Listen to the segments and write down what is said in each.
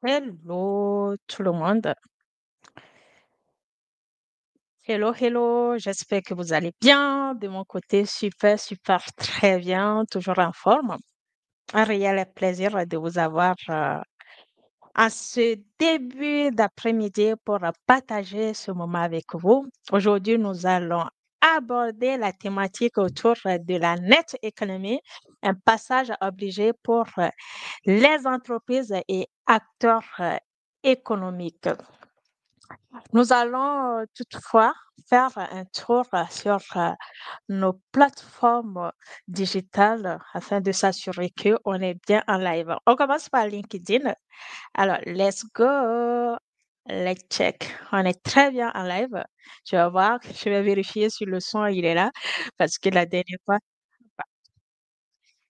Hello tout le monde. Hello, hello. J'espère que vous allez bien. De mon côté, super, super, très bien. Toujours en forme. Un réel plaisir de vous avoir à ce début d'après-midi pour partager ce moment avec vous. Aujourd'hui, nous allons aborder la thématique autour de la net économie, un passage obligé pour les entreprises et acteurs économiques. Nous allons toutefois faire un tour sur nos plateformes digitales afin de s'assurer qu'on est bien en live. On commence par LinkedIn. Alors, let's go. Let's check. On est très bien en live. Tu vas voir, je vais vérifier si le son il est là parce que la dernière fois,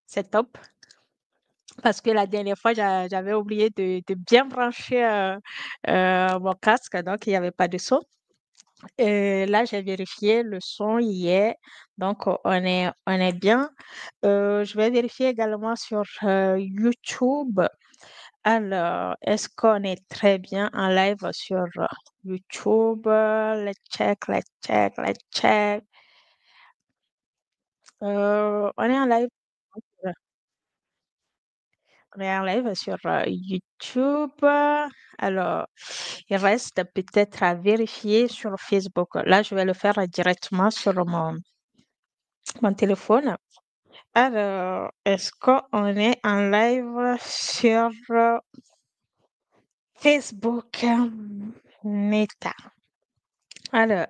c'est top. Parce que la dernière fois, j'avais oublié de bien brancher mon casque, donc il n'y avait pas de son. Là, j'ai vérifié, le son y est, donc on est bien. Je vais vérifier également sur YouTube. Alors, est-ce qu'on est très bien en live sur YouTube? Let's check, let's check, let's check. On est en live. On est en live sur YouTube. Alors, il reste peut-être à vérifier sur Facebook. Là, je vais le faire directement sur mon téléphone. Alors, est-ce qu'on est en live sur Facebook Meta? Alors,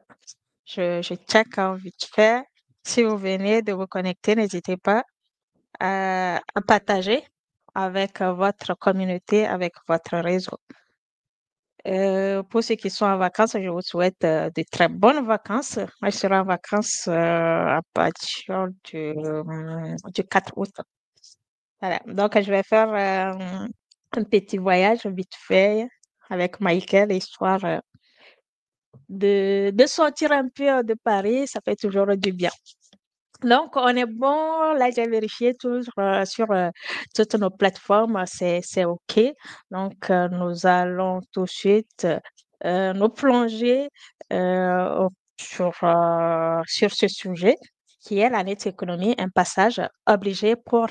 je check vite fait. Si vous venez de vous connecter, n'hésitez pas à partager avec votre communauté, avec votre réseau. Pour ceux qui sont en vacances, je vous souhaite de très bonnes vacances. Moi, je serai en vacances à partir du 4 août. Voilà. Donc, je vais faire un petit voyage vite fait avec Michael, histoire de sortir un peu de Paris. Ça fait toujours du bien. Donc, on est bon. Là, j'ai vérifié tout sur toutes nos plateformes. C'est OK. Donc, nous allons tout de suite nous plonger sur ce sujet qui est la net économie, un passage obligé pour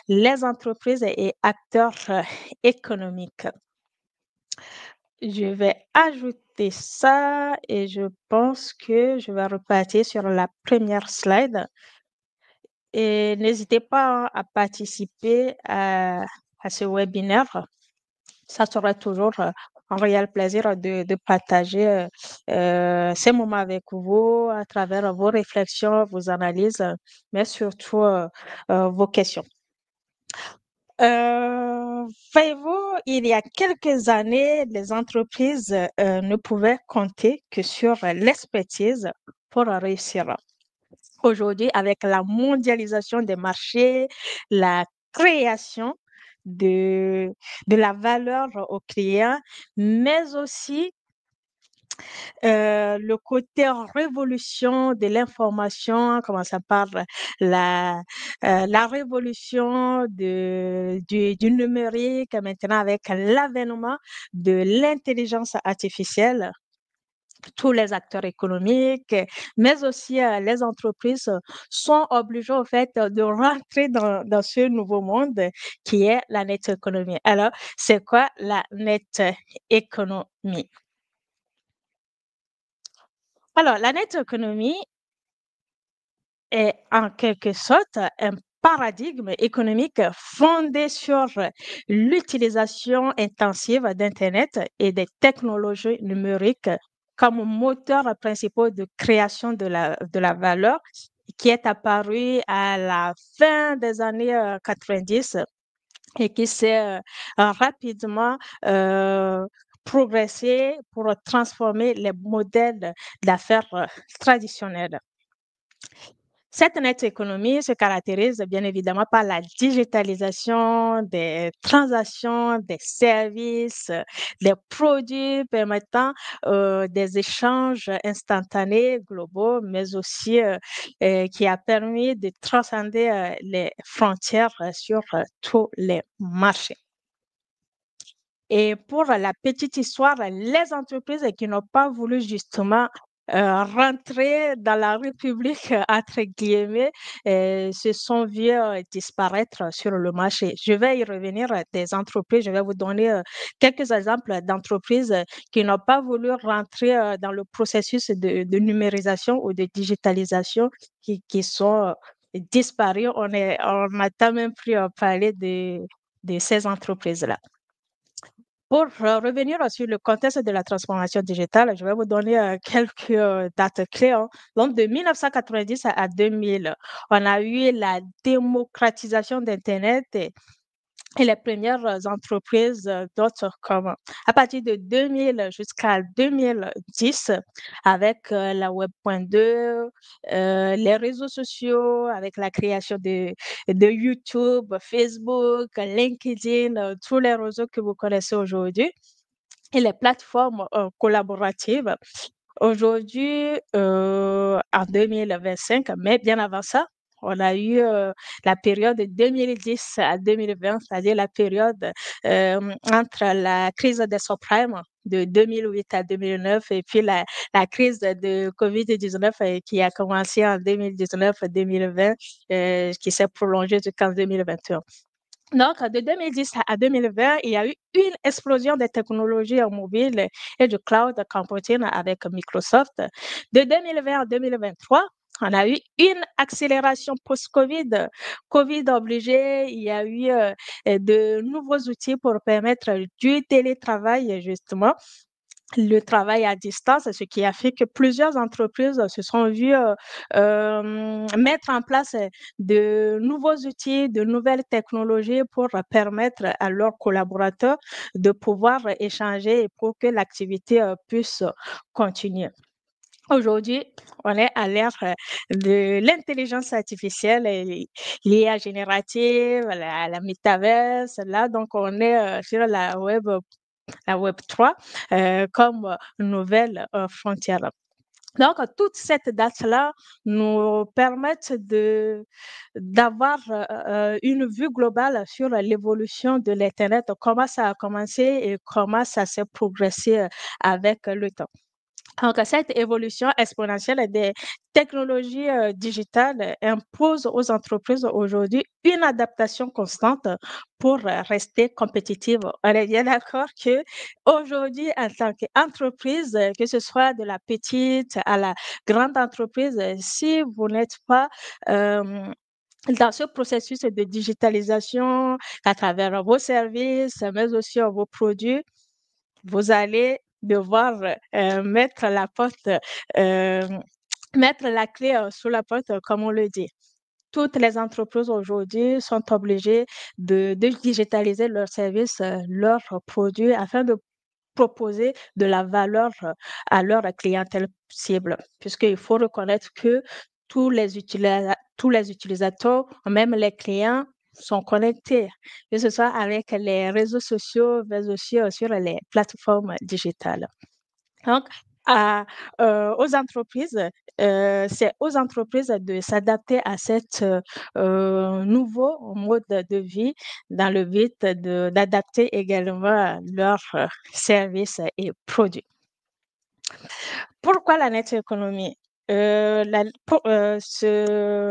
les entreprises et acteurs économiques. Je vais ajouter ça et je pense que je vais repartir sur la première slide. Et n'hésitez pas à participer à ce webinaire. Ça sera toujours un réel plaisir de partager ces moments avec vous à travers vos réflexions, vos analyses, mais surtout vos questions. Voyez-vous, il y a quelques années, les entreprises ne pouvaient compter que sur l'expertise pour réussir. Aujourd'hui, avec la mondialisation des marchés, la création de, de la valeur aux clients, mais aussi le côté révolution de l'information, comment ça parle, la révolution du numérique maintenant avec l'avènement de l'intelligence artificielle. Tous les acteurs économiques, mais aussi les entreprises sont obligés au fait de rentrer dans ce nouveau monde qui est la net économie. Alors, c'est quoi la net économie? Alors, la net économie est en quelque sorte un paradigme économique fondé sur l'utilisation intensive d'Internet et des technologies numériques comme moteur principal de création de la valeur qui est apparu à la fin des années 90 et qui s'est rapidement progressé pour transformer les modèles d'affaires traditionnels. Cette nette économie se caractérise bien évidemment par la digitalisation des transactions, des services, des produits permettant des échanges instantanés, globaux, mais aussi qui a permis de transcender les frontières sur tous les marchés. Et pour la petite histoire, les entreprises qui n'ont pas voulu justement rentrer dans la République, entre guillemets, se sont vues disparaître sur le marché. Je vais y revenir des entreprises. Je vais vous donner quelques exemples d'entreprises qui n'ont pas voulu rentrer dans le processus de numérisation ou de digitalisation qui sont disparues. On n'a même plus parlé de ces entreprises-là. Pour revenir sur le contexte de la transformation digitale, je vais vous donner quelques dates clés, hein. Donc, de 1990 à 2000, on a eu la démocratisation d'Internet et les premières entreprises, d'autres comme à partir de 2000 jusqu'à 2010 avec la Web.2, les réseaux sociaux, avec la création de YouTube, Facebook, LinkedIn, tous les réseaux que vous connaissez aujourd'hui et les plateformes collaboratives. Aujourd'hui, en 2025, mais bien avant ça, on a eu la période de 2010 à 2020, c'est-à-dire la période entre la crise des subprimes de 2008 à 2009 et puis la crise de COVID-19 qui a commencé en 2019-2020, qui s'est prolongée jusqu'en 2021. Donc, de 2010 à 2020, il y a eu une explosion des technologies mobiles et du cloud computing avec Microsoft. De 2020 à 2023, on a eu une accélération post-Covid. Covid obligé, il y a eu de nouveaux outils pour permettre du télétravail, justement le travail à distance, ce qui a fait que plusieurs entreprises se sont vues mettre en place de nouveaux outils, de nouvelles technologies pour permettre à leurs collaborateurs de pouvoir échanger et pour que l'activité puisse continuer. Aujourd'hui, on est à l'ère de l'intelligence artificielle et l'IA générative, la métaverse. Là, donc, on est sur la Web3 comme nouvelle frontière. Donc, toute cette date-là nous permettent d'avoir une vue globale sur l'évolution de l'Internet, comment ça a commencé et comment ça s'est progressé avec le temps. Donc, cette évolution exponentielle des technologies digitales impose aux entreprises aujourd'hui une adaptation constante pour rester compétitives. On est bien d'accord que aujourd'hui, en tant qu'entreprise, que ce soit de la petite à la grande entreprise, si vous n'êtes pas dans ce processus de digitalisation à travers vos services, mais aussi vos produits, vous allez devoir heu, mettre la clé sous la porte, comme on le dit. Toutes les entreprises aujourd'hui sont obligées de digitaliser leurs services, leurs produits afin de proposer de la valeur à leur clientèle cible. Puisqu'il faut reconnaître que tous les utilisateurs, même les clients, sont connectés, que ce soit avec les réseaux sociaux, mais aussi sur les plateformes digitales. Donc, à, aux entreprises, c'est aux entreprises de s'adapter à cet nouveau mode de vie dans le but d'adapter également leurs services et produits. Pourquoi la net économie?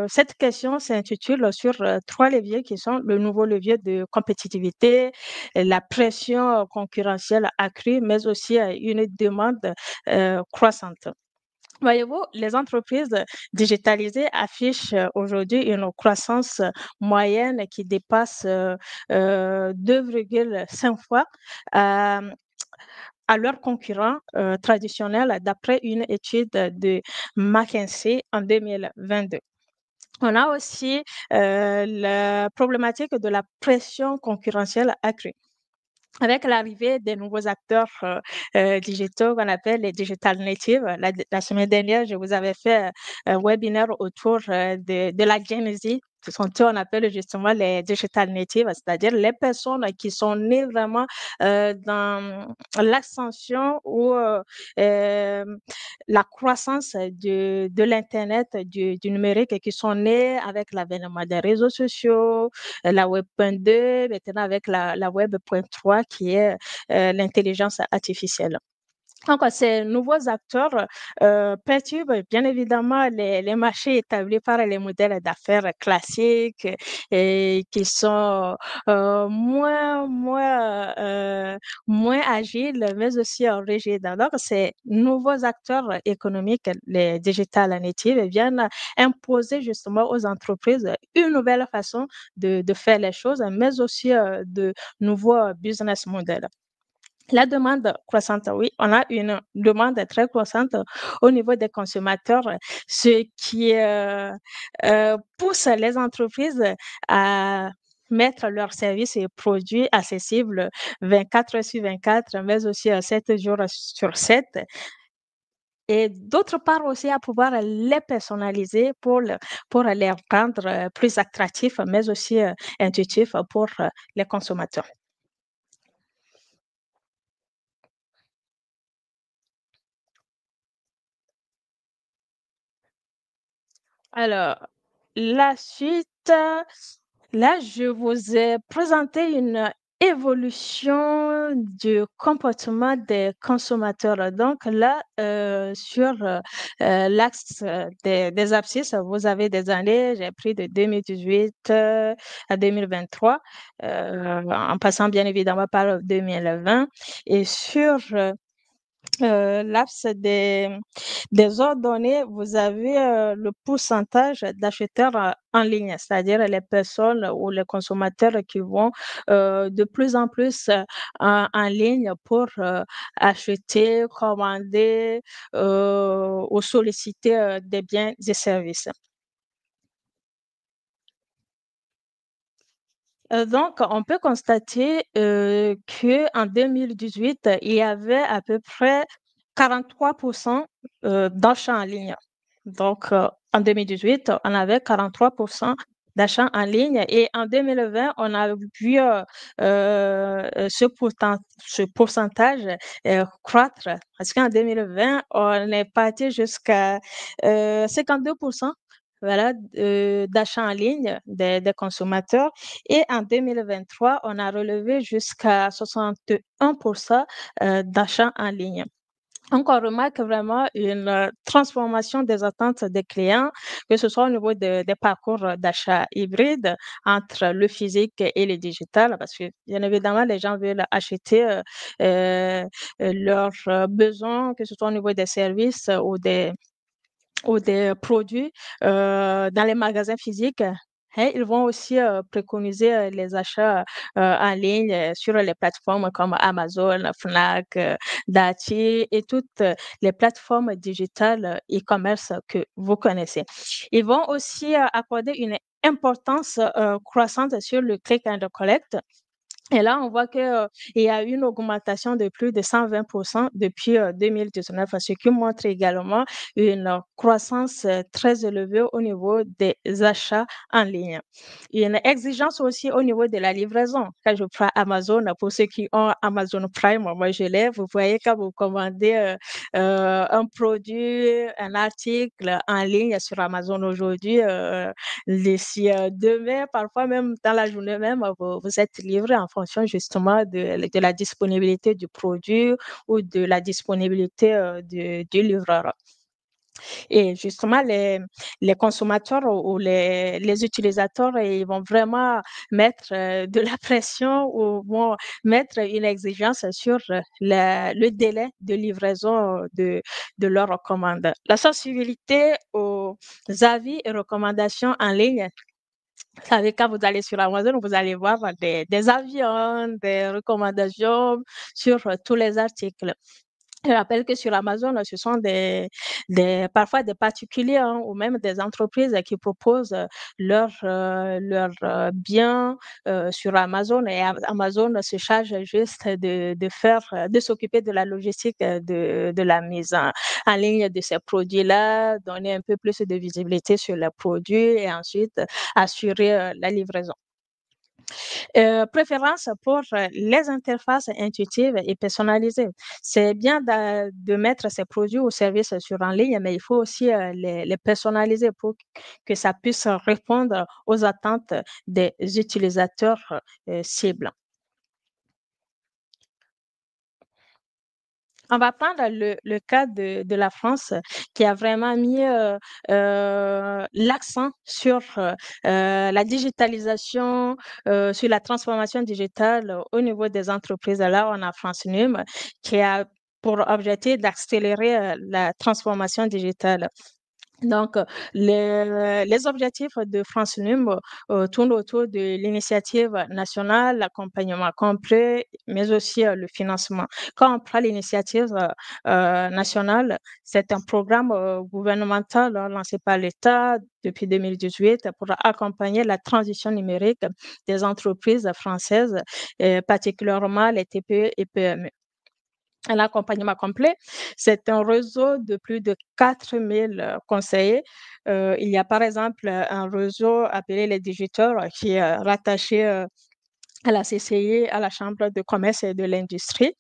Cette question s'intitule sur 3 leviers qui sont le nouveau levier de compétitivité, la pression concurrentielle accrue, mais aussi une demande croissante. Voyez-vous, les entreprises digitalisées affichent aujourd'hui une croissance moyenne qui dépasse 2,5 fois euh, à leurs concurrents traditionnels d'après une étude de McKinsey en 2022. On a aussi la problématique de la pression concurrentielle accrue. Avec l'arrivée des nouveaux acteurs digitaux qu'on appelle les digital natives, la semaine dernière, je vous avais fait un webinaire autour de la Gen Z Ce sont eux, on appelle justement les digital natives, c'est-à-dire les personnes qui sont nées vraiment dans l'ascension ou la croissance de l'Internet, du numérique et qui sont nées avec l'avènement des réseaux sociaux, la Web 2, maintenant avec la Web 3 qui est l'intelligence artificielle. Donc, ces nouveaux acteurs perturbent bien évidemment les marchés établis par les modèles d'affaires classiques et qui sont moins agiles, mais aussi rigides. Alors, ces nouveaux acteurs économiques, les digital natives, viennent imposer justement aux entreprises une nouvelle façon de faire les choses, mais aussi de nouveaux business models. La demande croissante, oui, on a une demande très croissante au niveau des consommateurs, ce qui pousse les entreprises à mettre leurs services et produits accessibles 24 heures sur 24, mais aussi 7 jours sur 7. Et d'autre part aussi à pouvoir les personnaliser pour les rendre plus attractifs, mais aussi intuitifs pour les consommateurs. Alors, la suite, là, je vous ai présenté une évolution du comportement des consommateurs. Donc là, sur l'axe des abscisses, vous avez des années, j'ai pris de 2018 à 2023, en passant bien évidemment par 2020. Et sur l'axe des ordonnées, vous avez le pourcentage d'acheteurs en ligne, c'est-à-dire les personnes ou les consommateurs qui vont de plus en plus en ligne pour acheter, commander ou solliciter des biens et services. Donc, on peut constater qu'en 2018, il y avait à peu près 43% d'achats en ligne. Donc, en 2018, on avait 43% d'achats en ligne et en 2020, on a vu ce pourcentage croître parce qu'en 2020, on est parti jusqu'à 52%. Voilà, d'achats en ligne des consommateurs. Et en 2023, on a relevé jusqu'à 61% d'achats en ligne. Donc, on remarque vraiment une transformation des attentes des clients, que ce soit au niveau des parcours d'achat hybride entre le physique et le digital, parce que bien évidemment, les gens veulent acheter euh, leurs besoins, que ce soit au niveau des services ou des produits dans les magasins physiques. Et ils vont aussi préconiser les achats en ligne sur les plateformes comme Amazon, Fnac, Darty et toutes les plateformes digitales e-commerce que vous connaissez. Ils vont aussi accorder une importance croissante sur le click and collect. Et là, on voit que, il y a eu une augmentation de plus de 120% depuis, 2019, ce qui montre également une croissance, très élevée au niveau des achats en ligne. Une exigence aussi au niveau de la livraison. Quand je prends Amazon, pour ceux qui ont Amazon Prime, moi je l'ai, vous voyez quand vous commandez, un produit, un article en ligne sur Amazon aujourd'hui, d'ici, demain, parfois même dans la journée même, vous êtes livré en fonction justement de la disponibilité du produit ou de la disponibilité, du livreur. Et justement, les consommateurs ou les utilisateurs, ils vont vraiment mettre de la pression ou vont mettre une exigence sur le délai de livraison de leur commande. La sensibilité aux avis et recommandations en ligne, vous savez, quand vous allez sur Amazon, vous allez voir des avis, hein, des recommandations sur tous les articles. Je rappelle que sur Amazon, ce sont parfois des particuliers, hein, ou même des entreprises qui proposent leurs biens sur Amazon, et Amazon se charge juste de s'occuper de la logistique de la mise en ligne de ces produits-là, donner un peu plus de visibilité sur les produits et ensuite assurer la livraison. Préférence pour les interfaces intuitives et personnalisées. C'est bien de mettre ces produits ou services sur en ligne, mais il faut aussi les personnaliser pour que ça puisse répondre aux attentes des utilisateurs cibles. On va prendre le cas de la France qui a vraiment mis l'accent sur la digitalisation, sur la transformation digitale au niveau des entreprises. Là, on a France Num qui a pour objectif d'accélérer la transformation digitale. Donc, les objectifs de France Num tournent autour de l'initiative nationale, l'accompagnement complet, mais aussi le financement. Quand on prend l'initiative nationale, c'est un programme gouvernemental lancé par l'État depuis 2018 pour accompagner la transition numérique des entreprises françaises, particulièrement les TPE et PME. Un accompagnement complet, c'est un réseau de plus de 4000 conseillers. Il y a par exemple un réseau appelé les Digiteurs qui est rattaché à la CCI, à la Chambre de commerce et de l'industrie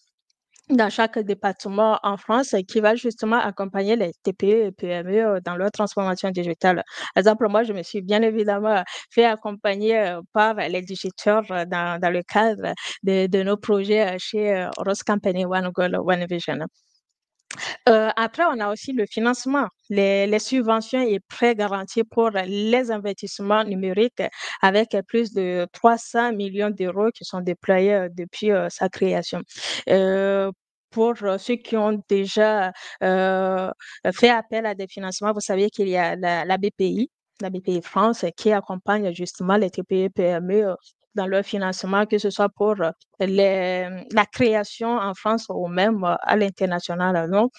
dans chaque département en France qui va justement accompagner les TPE et PME dans leur transformation digitale. Par exemple, moi, je me suis bien évidemment fait accompagner par les digiteurs dans le cadre de nos projets chez Rose Company One Goal, One Vision. Après, on a aussi le financement, les subventions et prêts garantis pour les investissements numériques avec plus de 300 millions d'euros qui sont déployés depuis sa création. Pour ceux qui ont déjà euh, fait appel à des financements, vous savez qu'il y a la BPI France, qui accompagne justement les TPE, PME dans leur financement, que ce soit pour la création en France ou même à l'international. Donc,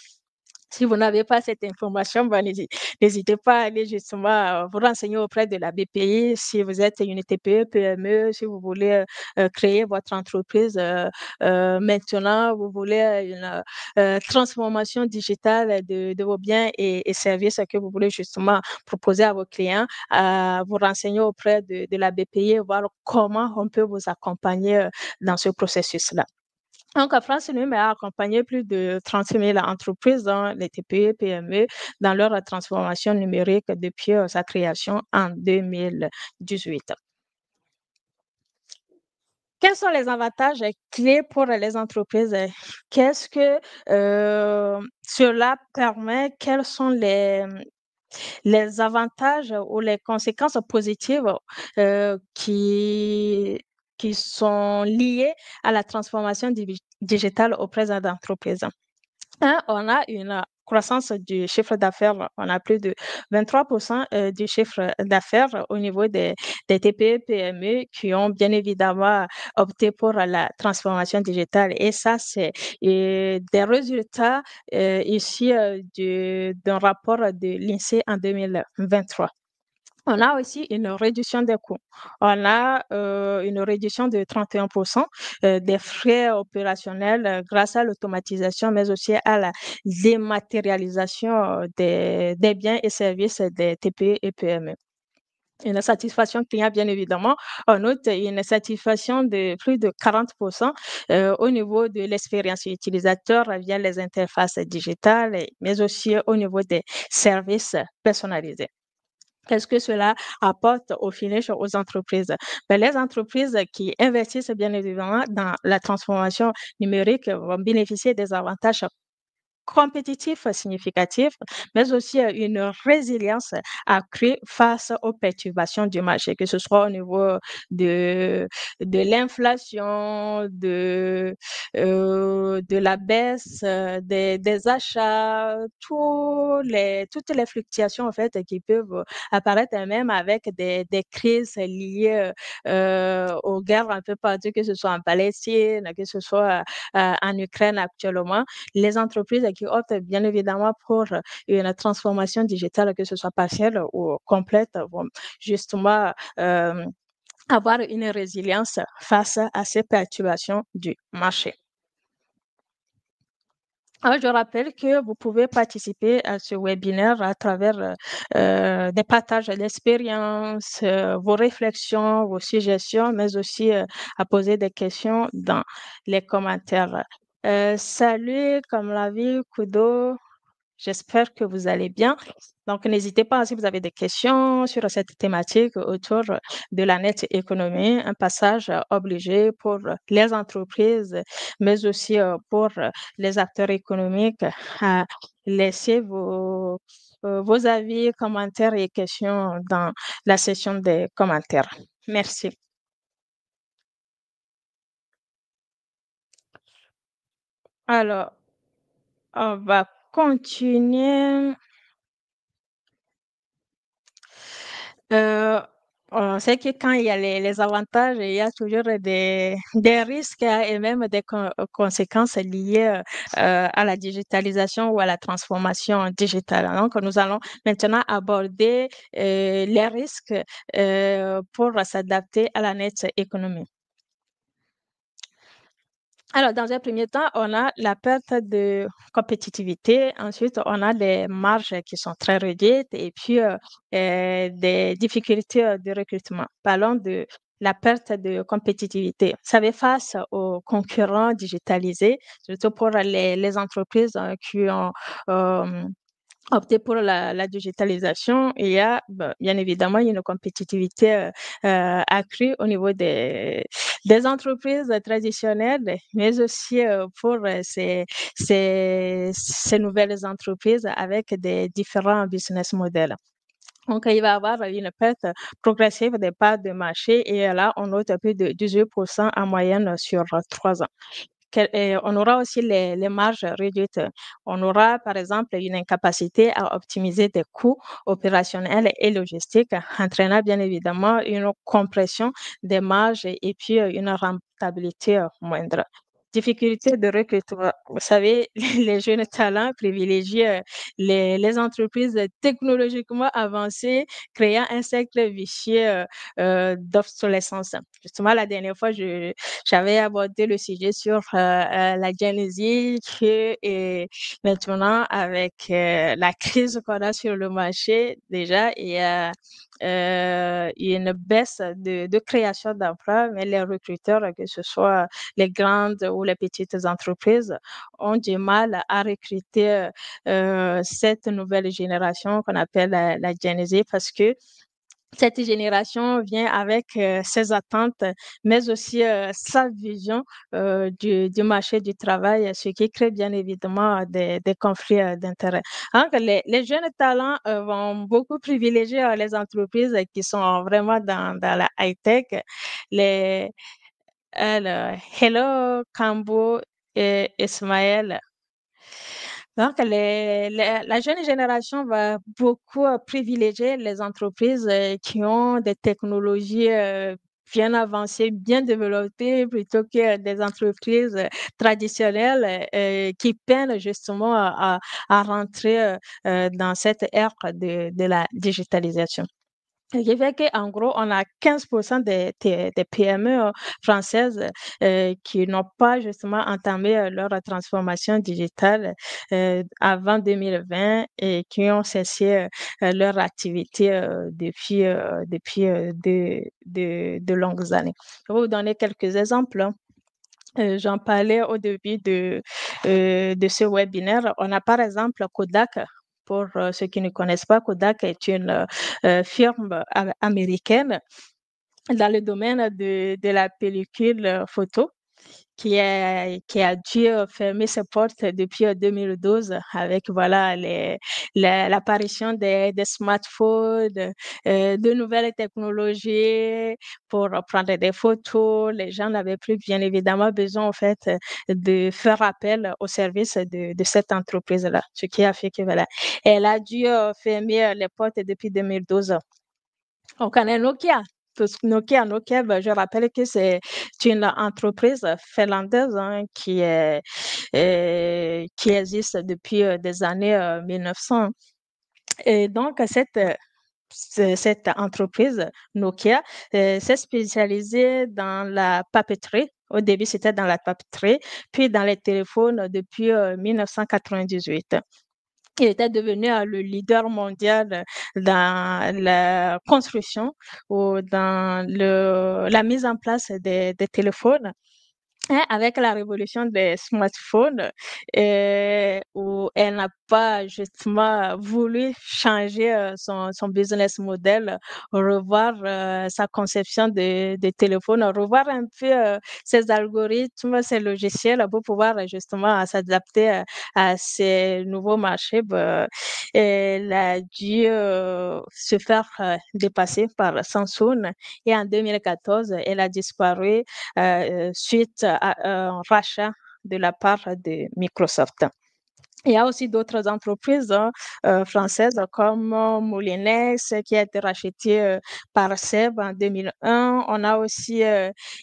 si vous n'avez pas cette information, ben, n'hésitez pas à aller justement vous renseigner auprès de la BPI. Si vous êtes une TPE, PME, si vous voulez créer votre entreprise maintenant, vous voulez une transformation digitale de vos biens et services que vous voulez justement proposer à vos clients, vous renseigner auprès de la BPI et voir comment on peut vous accompagner dans ce processus-là. Donc, France Num a accompagné plus de 30 000 entreprises, dans les TPE, PME, dans leur transformation numérique depuis sa création en 2018. Quels sont les avantages clés pour les entreprises? Qu'est-ce que cela permet? Quels sont les avantages ou les conséquences positives qui sont liées à la transformation digitale auprès d'entreprises? On a une croissance du chiffre d'affaires. On a plus de 23% du chiffre d'affaires au niveau des TPE, PME qui ont bien évidemment opté pour la transformation digitale. Et ça, c'est des résultats issus d'un rapport de l'INSEE en 2023. On a aussi une réduction des coûts. On a une réduction de 31% des frais opérationnels grâce à l'automatisation, mais aussi à la dématérialisation des biens et services des TPE et PME. Une satisfaction client, bien évidemment. On note une satisfaction de plus de 40% au niveau de l'expérience utilisateur via les interfaces digitales, mais aussi au niveau des services personnalisés. Qu'est-ce que cela apporte au finish aux entreprises? Ben, les entreprises qui investissent bien évidemment dans la transformation numérique vont bénéficier des avantages compétitif significatif, mais aussi une résilience accrue face aux perturbations du marché, que ce soit au niveau de, de l'inflation, de la baisse des achats, toutes les fluctuations en fait qui peuvent apparaître même avec des crises liées aux guerres un peu partout, que ce soit en Palestine, que ce soit en Ukraine actuellement. Les entreprises qui optent bien évidemment pour une transformation digitale, que ce soit partielle ou complète, vont justement avoir une résilience face à ces perturbations du marché. Alors, je rappelle que vous pouvez participer à ce webinaire à travers des partages d'expériences, vos réflexions, vos suggestions, mais aussi à poser des questions dans les commentaires. Salut, comme la vie, Kudo. J'espère que vous allez bien. Donc, n'hésitez pas si vous avez des questions sur cette thématique autour de la net économie, un passage obligé pour les entreprises, mais aussi pour les acteurs économiques, à laisser vos avis, commentaires et questions dans la section des commentaires. Merci. Alors, on va continuer. Heu, on sait que quand il y a les avantages, il y a toujours des risques et même des conséquences liées, à la digitalisation ou à la transformation digitale. Donc nous allons maintenant aborder, les risques, pour s'adapter à la net économie. Alors, dans un premier temps, on a la perte de compétitivité. Ensuite, on a des marges qui sont très réduites et puis des difficultés de recrutement. Parlons de la perte de compétitivité. Ça fait face aux concurrents digitalisés, surtout pour les entreprises qui ont euh, opter pour la digitalisation. Il y a, bien évidemment, une compétitivité accrue au niveau des entreprises traditionnelles, mais aussi pour ces nouvelles entreprises avec des différents business models. Donc, il va y avoir une perte progressive des parts de marché et là, on note plus de 18% en moyenne sur 3 ans. On aura aussi les marges réduites. On aura, par exemple, une incapacité à optimiser des coûts opérationnels et logistiques, entraînant bien évidemment une compression des marges et puis une rentabilité moindre. Difficulté de recrutement. Vous savez, les jeunes talents privilégient les entreprises technologiquement avancées, créant un cercle vicieux d'obsolescence. Justement, la dernière fois, j'avais abordé le sujet sur la Genesis et maintenant avec la crise qu'on a sur le marché, déjà, il y a une baisse de création d'emplois, mais les recruteurs, que ce soit les grandes ou les petites entreprises, ont du mal à recruter cette nouvelle génération qu'on appelle la Genesis parce que cette génération vient avec ses attentes, mais aussi sa vision du marché du travail, ce qui crée bien évidemment des conflits d'intérêts. Donc, les jeunes talents vont beaucoup privilégier les entreprises qui sont vraiment dans la high-tech. Les, Hello, Kambo et Ismaël. Donc, la jeune génération va beaucoup privilégier les entreprises qui ont des technologies bien avancées, bien développées, plutôt que des entreprises traditionnelles qui peinent justement à rentrer dans cette ère de la digitalisation. Ce qui fait qu'en gros, on a 15% des PME françaises qui n'ont pas justement entamé leur transformation digitale avant 2020 et qui ont cessé leur activité depuis de longues années. Je vais vous donner quelques exemples, hein. J'en parlais au début de ce webinaire. On a par exemple Kodak. Pour ceux qui ne connaissent pas, Kodak est une firme américaine dans le domaine de la pellicule photo. qui a dû fermer ses portes depuis 2012 avec voilà l'apparition des smartphones, de nouvelles technologies pour prendre des photos. Les gens n'avaient plus bien évidemment besoin en fait de faire appel au service de cette entreprise-là, ce qui a fait que voilà, elle a dû fermer les portes depuis 2012. On connaît Nokia. Nokia, ben, je rappelle que c'est une entreprise finlandaise hein, qui existe depuis des années 1900. Et donc, cette entreprise, Nokia, s'est spécialisée dans la papeterie. Au début, c'était dans la papeterie, puis dans les téléphones depuis 1998. Il était devenu le leader mondial dans la construction ou dans la mise en place des téléphones. Et avec la révolution des smartphones, où elle n'a pas justement voulu changer son business model, revoir sa conception de téléphone, revoir un peu ses algorithmes, ses logiciels pour pouvoir justement s'adapter à ces nouveaux marchés. Ben, elle a dû se faire dépasser par Samsung et en 2014, elle a disparu suite à un rachat de la part de Microsoft. Il y a aussi d'autres entreprises hein, françaises comme Moulinex qui a été rachetée par SEB en 2001. On a aussi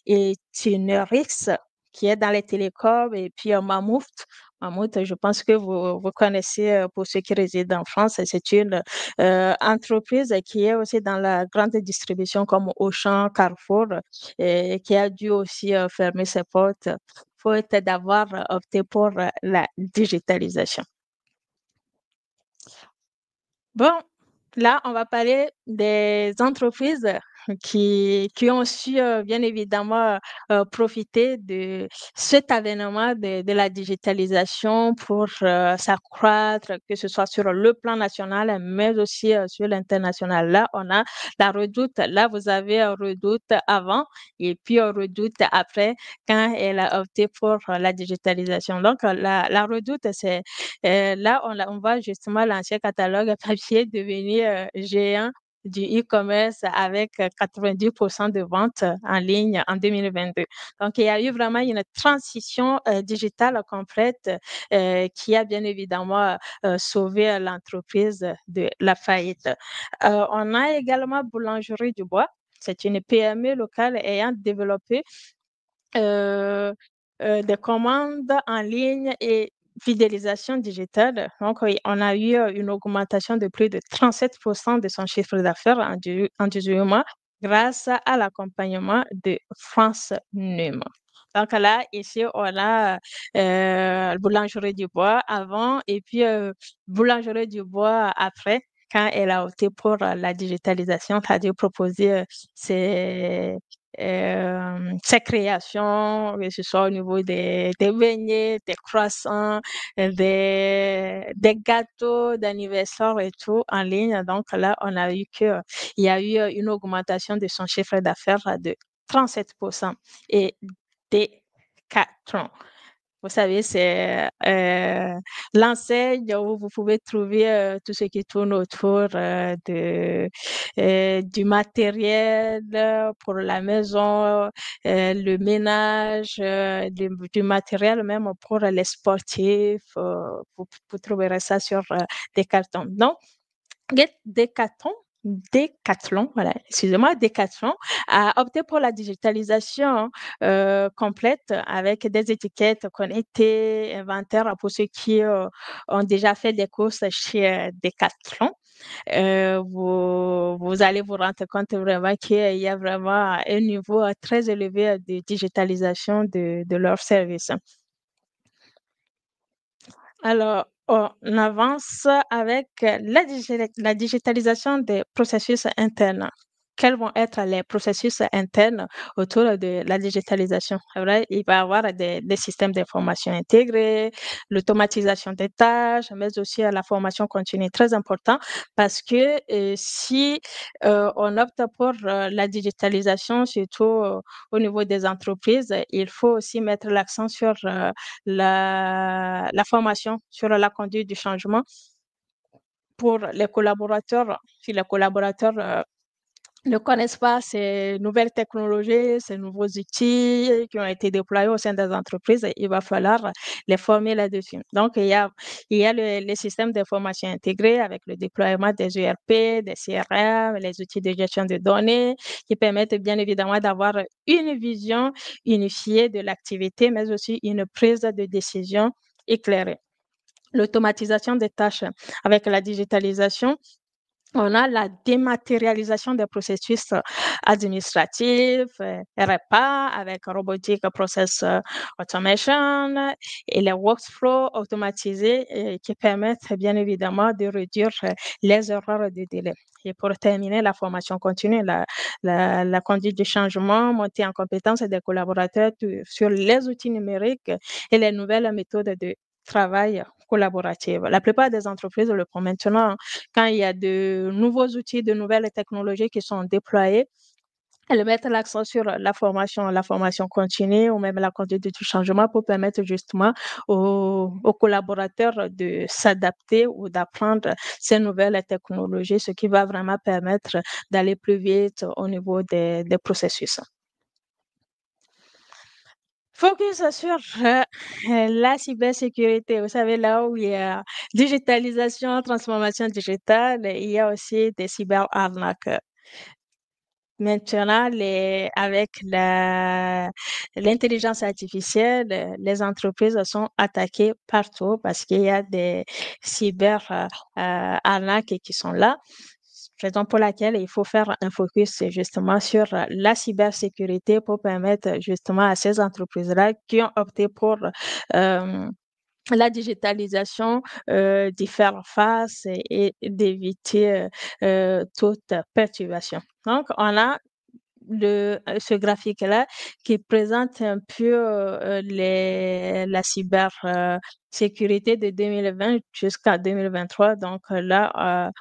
Itinerix qui est dans les télécoms et puis Mammouth. Mammouth, je pense que vous connaissez pour ceux qui résident en France. C'est une entreprise qui est aussi dans la grande distribution comme Auchan, Carrefour et qui a dû aussi fermer ses portes faute d'avoir opté pour la digitalisation. Bon, là, on va parler des entreprises qui ont su, bien évidemment, profiter de cet avènement de la digitalisation pour s'accroître, que ce soit sur le plan national, mais aussi sur l'international. Là, on a la Redoute. Là, vous avez Redoute avant et puis Redoute après, quand elle a opté pour la digitalisation. Donc, la Redoute, c'est là, on voit justement l'ancien catalogue papier devenir géant du e-commerce avec 90% de ventes en ligne en 2022. Donc, il y a eu vraiment une transition digitale complète qui a bien évidemment sauvé l'entreprise de la faillite. On a également Boulangerie du Bois. C'est une PME locale ayant développé euh, des commandes en ligne et fidélisation digitale. Donc, oui, on a eu une augmentation de plus de 37% de son chiffre d'affaires en 18 mois grâce à l'accompagnement de France Num. Donc là, ici, on a Boulangerie du Bois avant et puis Boulangerie du Bois après, quand elle a opté pour la digitalisation, c'est-à-dire proposer ses créations, que ce soit au niveau des beignets, des croissants, des gâteaux d'anniversaire et tout en ligne. Donc là, on a eu il y a eu une augmentation de son chiffre d'affaires de 37% et des 4 ans. Vous savez, c'est l'enseigne où vous pouvez trouver tout ce qui tourne autour du matériel pour la maison, le ménage, du matériel même pour les sportifs. Vous trouverez ça sur des cartons. Donc, Decathlon, Decathlon, voilà, excusez-moi, Decathlon a opté pour la digitalisation complète avec des étiquettes connectées, inventaires pour ceux qui ont déjà fait des courses chez Decathlon. Vous allez vous rendre compte vraiment qu'il y a vraiment un niveau très élevé de digitalisation de leurs services. Alors, on avance avec la digitalisation des processus internes. quels vont être les processus internes autour de la digitalisation. C'est vrai, il va y avoir des systèmes d'information intégrés, l'automatisation des tâches, mais aussi la formation continue, très important parce que si on opte pour la digitalisation, surtout au niveau des entreprises, il faut aussi mettre l'accent sur la formation, sur la conduite du changement pour les collaborateurs. Si les collaborateurs ne connaissent pas ces nouvelles technologies, ces nouveaux outils qui ont été déployés au sein des entreprises, il va falloir les former là-dessus. Donc, il y a les systèmes d'information intégrés avec le déploiement des ERP, des CRM, les outils de gestion de données qui permettent bien évidemment d'avoir une vision unifiée de l'activité, mais aussi une prise de décision éclairée. L'automatisation des tâches avec la digitalisation, on a la dématérialisation des processus administratifs, RPA avec Robotic Process Automation et les workflows automatisés qui permettent bien évidemment de réduire les erreurs de délai. Et pour terminer, la formation continue, la conduite du changement, monter en compétence des collaborateurs sur les outils numériques et les nouvelles méthodes de travail collaboratif. La plupart des entreprises le font maintenant. Quand il y a de nouveaux outils, de nouvelles technologies qui sont déployées, elles mettent l'accent sur la formation continue ou même la conduite du changement pour permettre justement aux collaborateurs de s'adapter ou d'apprendre ces nouvelles technologies, ce qui va vraiment permettre d'aller plus vite au niveau des processus. Focus sur la cybersécurité. Vous savez, là où il y a digitalisation, transformation digitale, il y a aussi des cyberarnaques. Maintenant, avec l'intelligence artificielle, les entreprises sont attaquées partout parce qu'il y a des cyber arnaques qui sont là. Raison pour laquelle il faut faire un focus justement sur la cybersécurité pour permettre justement à ces entreprises-là qui ont opté pour la digitalisation d'y faire face et d'éviter toute perturbation. Donc, on a ce graphique-là qui présente un peu la cybersécurité de 2020 jusqu'à 2023. Donc là,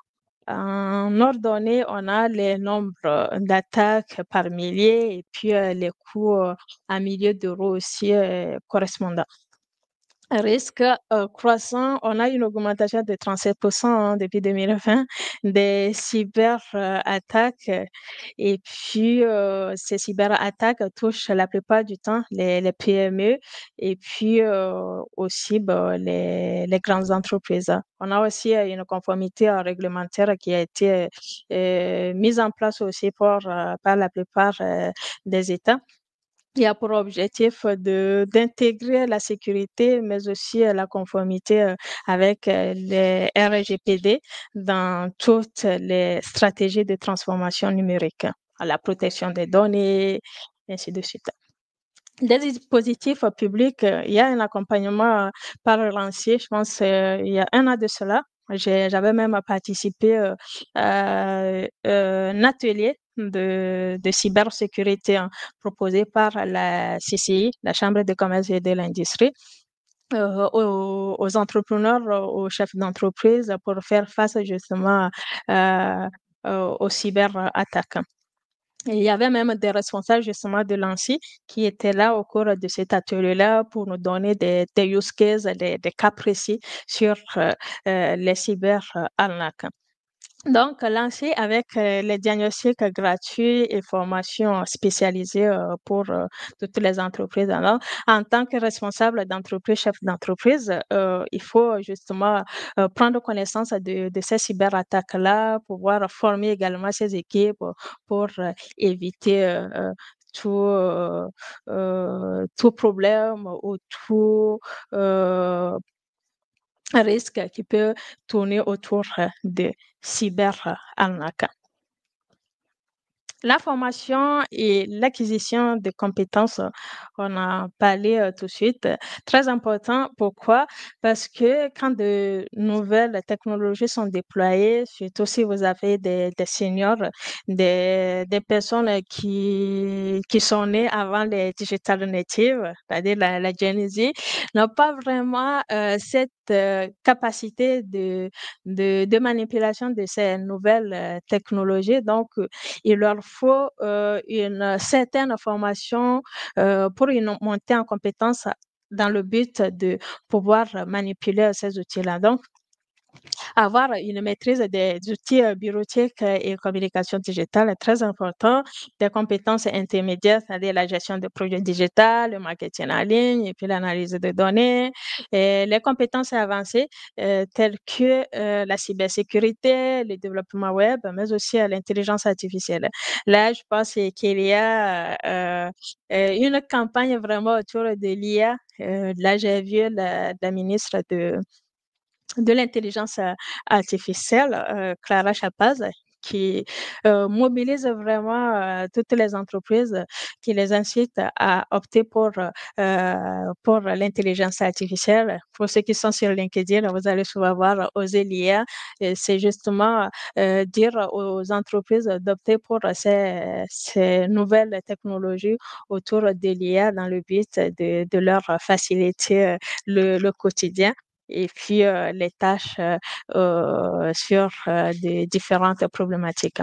en ordonnée, on a les nombres d'attaques par milliers et puis les coûts à milliers d'euros aussi correspondants. Risque croissant, on a une augmentation de 37% depuis 2020 des cyberattaques. Et puis, ces cyberattaques touchent la plupart du temps les PME et puis aussi les grandes entreprises. On a aussi une conformité réglementaire qui a été mise en place aussi par la plupart des États. Il y a pour objectif d'intégrer la sécurité, mais aussi la conformité avec les RGPD dans toutes les stratégies de transformation numérique, la protection des données, ainsi de suite. Des dispositifs publics, il y a un accompagnement par lancier, je pense, il y a un an de cela. J'avais même participé à un atelier de cybersécurité proposé par la CCI, la Chambre de commerce et de l'industrie, aux entrepreneurs, aux chefs d'entreprise pour faire face justement euh, aux cyberattaques. Il y avait même des responsables justement de l'ANSSI qui étaient là au cours de cet atelier-là pour nous donner des use cases, des cas précis sur les cyberarnaques. Donc, lancé avec les diagnostics gratuits et formations spécialisées pour toutes les entreprises. Alors, en tant que responsable d'entreprise, chef d'entreprise, il faut justement prendre connaissance de ces cyberattaques-là, pouvoir former également ces équipes pour éviter tout problème ou tout euh, risque qui peut tourner autour de cyberarnaques. La formation et l'acquisition de compétences, on a parlé tout de suite, très important. Pourquoi? Parce que quand de nouvelles technologies sont déployées, surtout si vous avez des seniors, des personnes qui sont nées avant les digital natives, c'est-à-dire la Gen Z, n'ont pas vraiment cette capacité de manipulation de ces nouvelles technologies. Donc, il leur faut une certaine formation pour une montée en compétence dans le but de pouvoir manipuler ces outils-là. Donc, avoir une maîtrise des outils bureautiques et communication digitale est très important. Des compétences intermédiaires, c'est-à-dire la gestion de projets digitaux, le marketing en ligne et puis l'analyse de données. Et les compétences avancées telles que la cybersécurité, le développement web, mais aussi l'intelligence artificielle. Là, je pense qu'il y a une campagne vraiment autour de l'IA. Là, j'ai vu la ministre de l'intelligence artificielle, Clara Chapaz, qui mobilise vraiment toutes les entreprises, qui les incite à opter pour l'intelligence artificielle. Pour ceux qui sont sur LinkedIn, vous allez souvent voir oser l'IA. C'est justement dire aux entreprises d'opter pour ces nouvelles technologies autour de l'IA dans le but de leur faciliter le quotidien et puis les tâches sur des différentes problématiques.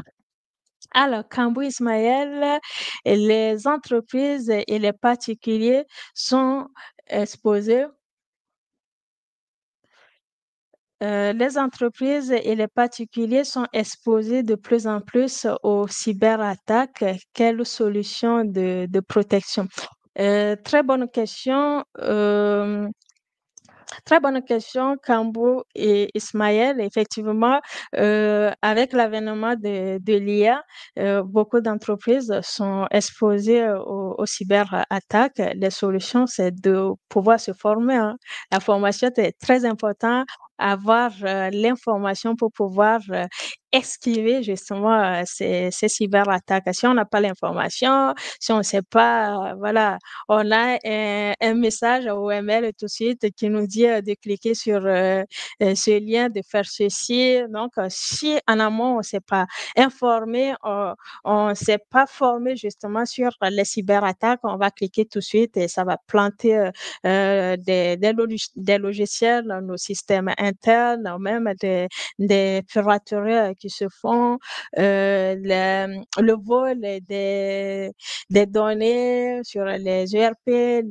Alors, Kambou Ismaël, les entreprises et les particuliers sont exposés, les entreprises et les particuliers sont exposés de plus en plus aux cyberattaques. Quelle solution de protection? Très bonne question. Très bonne question, Kambo et Ismaël. Effectivement, avec l'avènement de l'IA, beaucoup d'entreprises sont exposées aux cyberattaques. Les solutions, c'est de pouvoir se former, hein. La formation est très importante. Avoir l'information pour pouvoir esquiver justement ces cyberattaques. Si on n'a pas l'information, si on ne sait pas, voilà, on a un message ou un mail tout de suite qui nous dit de cliquer sur ce lien, de faire ceci. Donc, si en amont, on ne s'est pas informé, on ne s'est pas formé justement sur les cyberattaques, on va cliquer tout de suite et ça va planter des logiciels dans nos systèmes internes, ou même des pirateries qui se font, le vol des données sur les ERP,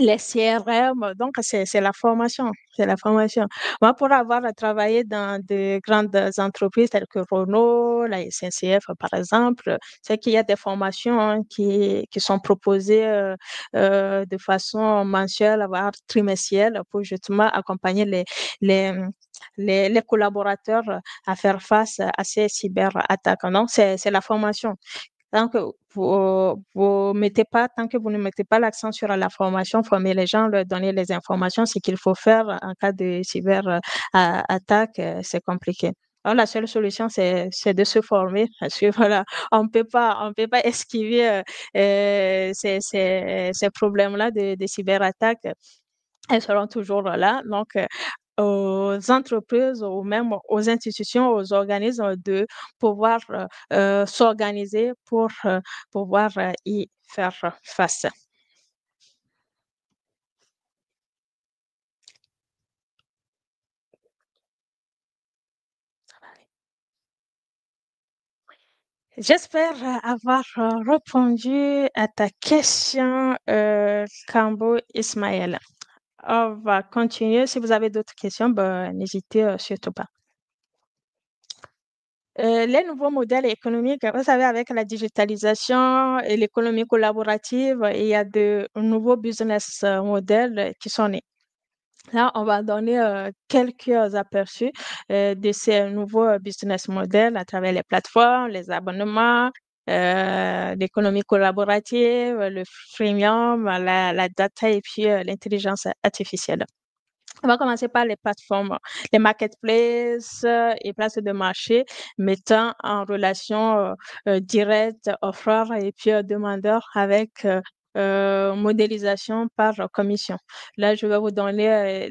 les CRM. Donc, c'est la formation. C'est la formation. Moi, pour avoir travaillé dans de grandes entreprises telles que Renault, la SNCF, par exemple, c'est qu'il y a des formations hein, qui sont proposées de façon mensuelle, voire trimestrielle, pour justement accompagner les, les collaborateurs à faire face à ces cyberattaques. Donc, c'est la formation. Tant que tant que vous ne mettez pas l'accent sur la formation, former les gens, leur donner les informations, ce qu'il faut faire en cas de cyber attaque, c'est compliqué. Alors, la seule solution, c'est de se former parce que voilà, on peut pas esquiver ces problèmes-là de cyberattaque. Elles seront toujours là. Donc, aux entreprises ou même aux institutions, aux organismes de pouvoir s'organiser pour pouvoir y faire face. J'espère avoir répondu à ta question, Kambo Ismaël. On va continuer. Si vous avez d'autres questions, ben, n'hésitez surtout pas. Les nouveaux modèles économiques, vous savez, avec la digitalisation et l'économie collaborative, il y a de nouveaux business models qui sont nés. Là, on va donner quelques aperçus de ces nouveaux business models à travers les plateformes, les abonnements, l'économie collaborative, le freemium, la data et puis l'intelligence artificielle. On va commencer par les plateformes, les marketplaces et places de marché mettant en relation, directe offreur et puis, demandeur avec, modélisation par commission. Là, je vais vous donner,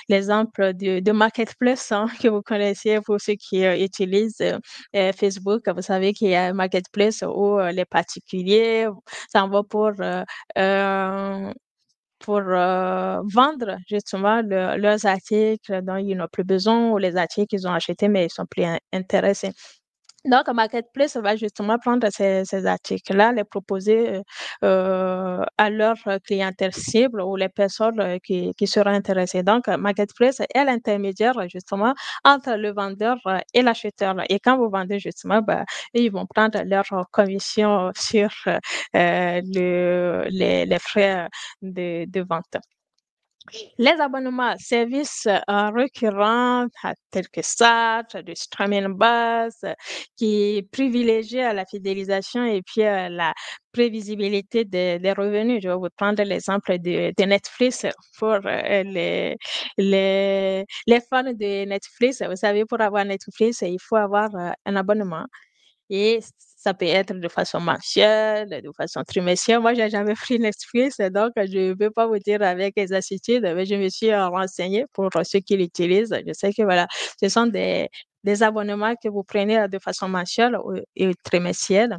l'exemple de marketplace, hein, que vous connaissez pour ceux qui, utilisent, Facebook. Vous savez qu'il y a un marketplace où, les particuliers s'en vont heu vendre justement leurs articles dont ils n'ont plus besoin ou les articles qu'ils ont achetés mais ils sont plus intéressés. Donc Marketplace va justement prendre ces articles-là, les proposer, à leur clientèle cible ou les personnes, qui seraient intéressées. Donc Marketplace est l'intermédiaire, justement entre le vendeur, et l'acheteur. Et quand vous vendez justement, bah, eux, ils vont prendre leur, commission sur, les frais, de vente. Les abonnements à services, récurrents, tels que Start, du streaming base, qui privilégient la fidélisation et puis, la prévisibilité des revenus. Je vais vous prendre l'exemple de Netflix pour, les fans de Netflix. Vous savez, pour avoir Netflix, il faut avoir, un abonnement. Et ça peut être de façon mensuelle, de façon trimestrielle. Moi, j'ai jamais pris Netflix, donc je ne peux pas vous dire avec exactitude, mais je me suis, renseignée pour ceux qui l'utilisent. Je sais que voilà, ce sont des abonnements que vous prenez, de façon mensuelle ou et trimestrielle.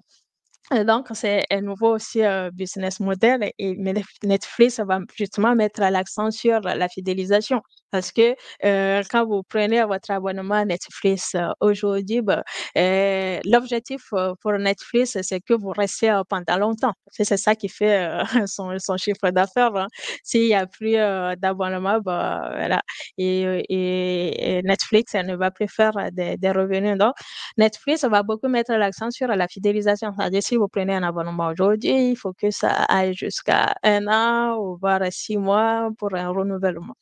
Donc c'est un nouveau aussi, business model et mais Netflix va justement mettre l'accent sur la fidélisation parce que, quand vous prenez votre abonnement Netflix, aujourd'hui, bah, l'objectif, pour Netflix, c'est que vous restiez, pendant longtemps. Parce que c'est ça qui fait, son chiffre d'affaires, hein. S'il y a plus, d'abonnement, bah, voilà et Netflix, elle ne va plus faire, des revenus. Donc Netflix va beaucoup mettre l'accent sur la fidélisation. C'est-à-dire si vous prenez un abonnement aujourd'hui, il faut que ça aille jusqu'à 1 an ou voire 6 mois pour un renouvellement.